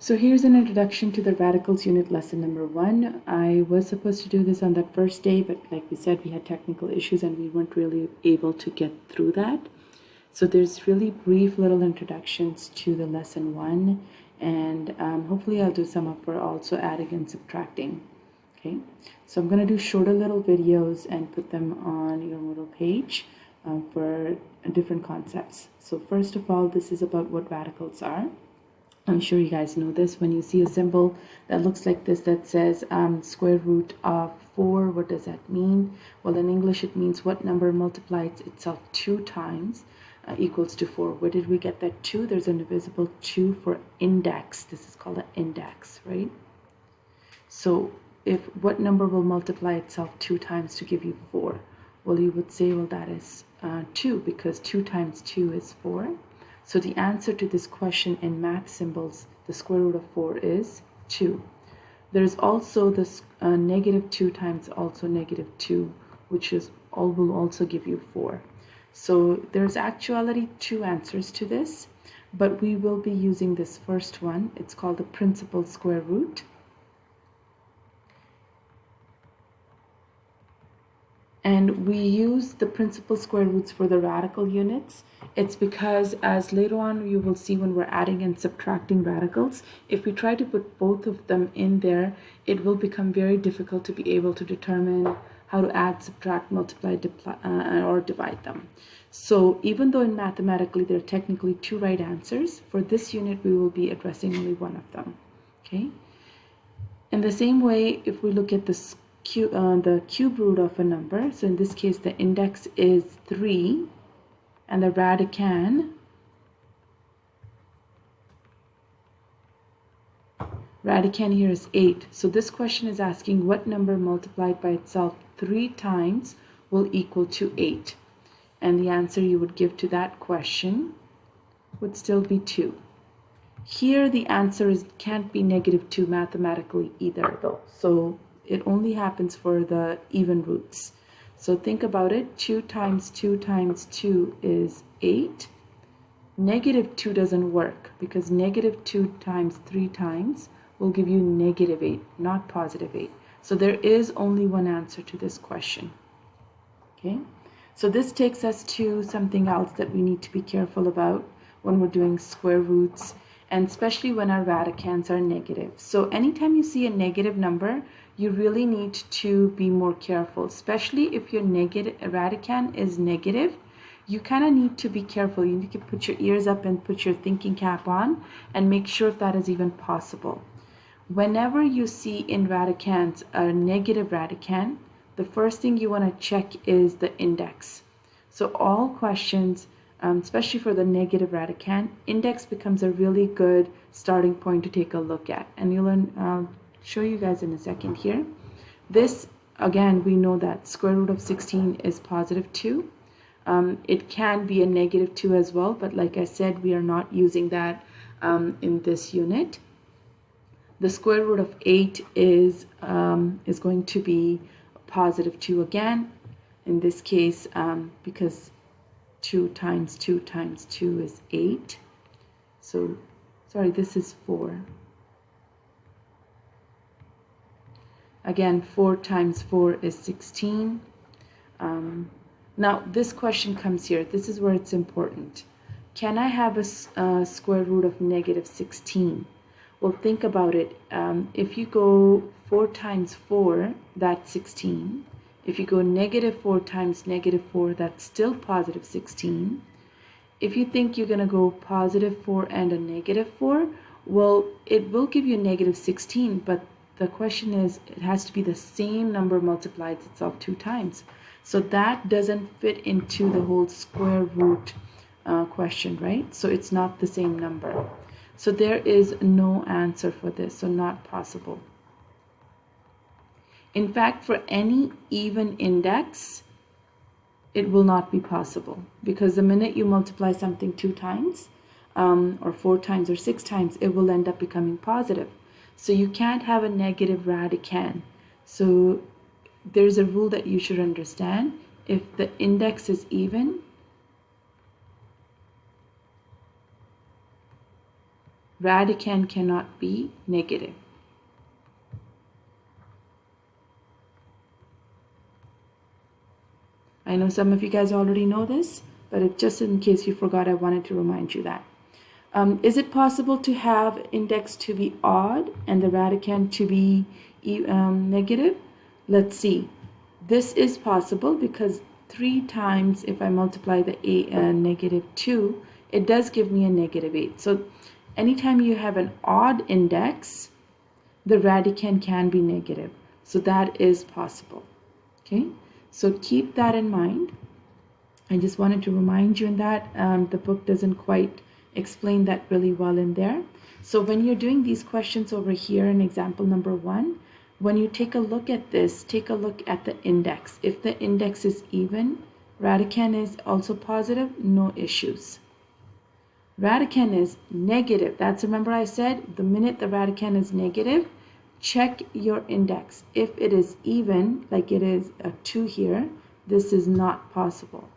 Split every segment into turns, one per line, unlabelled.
So here's an introduction to the radicals unit lesson number 1. I was supposed to do this on that first day, but like we said, we had technical issues and we weren't really able to get through that. So there's really brief little introductions to the lesson 1, and hopefully I'll do some up for also adding and subtracting. Okay, so I'm going to do shorter little videos and put them on your Moodle page for different concepts. So first of all, this is about what radicals are. I'm sure you guys know this. When you see a symbol that looks like this that says square root of 4, what does that mean? Well, in English it means what number multiplies itself 2 times equals to 4. Where did we get that 2? There's an invisible 2 for index. This is called an index, right? So if what number will multiply itself 2 times to give you 4? Well, you would say, well, that is 2, because 2 times 2 is 4. So the answer to this question in math symbols, the square root of 4 is 2. There's also this negative 2 times also negative 2, which will also give you 4. So there's actually 2 answers to this, but we will be using this first one. It's called the principal square root. And we use the principal square roots for the radical units. It's because, as later on you will see when we're adding and subtracting radicals, if we try to put both of them in there, it will become very difficult to be able to determine how to add, subtract, multiply, or divide them. So even though in mathematically there are technically 2 right answers, for this unit we will be addressing only one of them. Okay. In the same way, if we look at the cube root of a number, so in this case the index is 3 and the radicand here is 8. So this question is asking what number multiplied by itself 3 times will equal to 8, and the answer you would give to that question would still be 2. Here the answer can't be negative 2 mathematically either though, so it only happens for the even roots. So think about it. 2 times 2 times 2 is 8. Negative 2 doesn't work because negative 2 times 3 times will give you negative 8, not positive 8. So there is only one answer to this question. Okay, so this takes us to something else that we need to be careful about when we're doing square roots, and especially when our radicands are negative. So anytime you see a negative number, you really need to be more careful, especially if your radicand is negative. You kind of need to be careful. You need to put your ears up and put your thinking cap on and make sure if that is even possible. Whenever you see in radicands a negative radicand, the first thing you want to check is the index. So all questions, especially for the negative radicand, index becomes a really good starting point to take a look at. And you'll show you guys in a second here. This, again, we know that square root of 16 is positive 2. It can be a negative 2 as well, but like I said, we are not using that in this unit. The square root of 8 is going to be positive 2 again. In this case, because 2 times 2 times 2 is 8. So, sorry, this is 4. Again, 4 times 4 is 16. Now, this question comes here. This is where it's important. Can I have a square root of negative 16? Well, think about it. If you go 4 times 4, that's 16. If you go negative 4 times negative 4, that's still positive 16. If you think you're going to go positive 4 and a negative 4, well, it will give you negative 16, but the question is, it has to be the same number multiplied itself 2 times. So that doesn't fit into the whole square root question, right? So it's not the same number. So there is no answer for this, so not possible. In fact, for any even index, it will not be possible, because the minute you multiply something 2 times, or 4 times or 6 times, it will end up becoming positive. So you can't have a negative radicand. So there's a rule that you should understand. If the index is even, Radicand cannot be negative. I know some of you guys already know this, but just in case you forgot, I wanted to remind you that. Is it possible to have index to be odd and the radicand to be negative? Let's see. This is possible because 3 times, if I multiply the negative 2, it does give me a negative 8. So anytime you have an odd index, the radicand can be negative. So that is possible. Okay, so keep that in mind. I just wanted to remind you in that the book doesn't quite explain that really well in there. So when you're doing these questions over here in example number 1, when you take a look at this, take a look at the index. If the index is even, radicand is also positive, no issues. Radicand is negative. That's, remember I said, the minute the radicand is negative, check your index. If it is even, like it is a 2 here, this is not possible.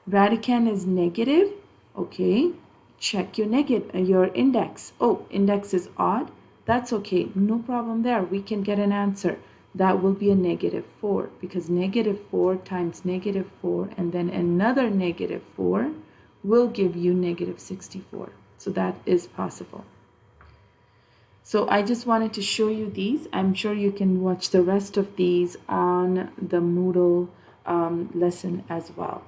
Radicand is negative, okay, check your index. Oh, index is odd, that's okay, no problem there. We can get an answer. That will be a negative 4 because negative 4 times negative 4 and then another negative 4 will give you negative 64. So that is possible. So I just wanted to show you these. I'm sure you can watch the rest of these on the Moodle lesson as well.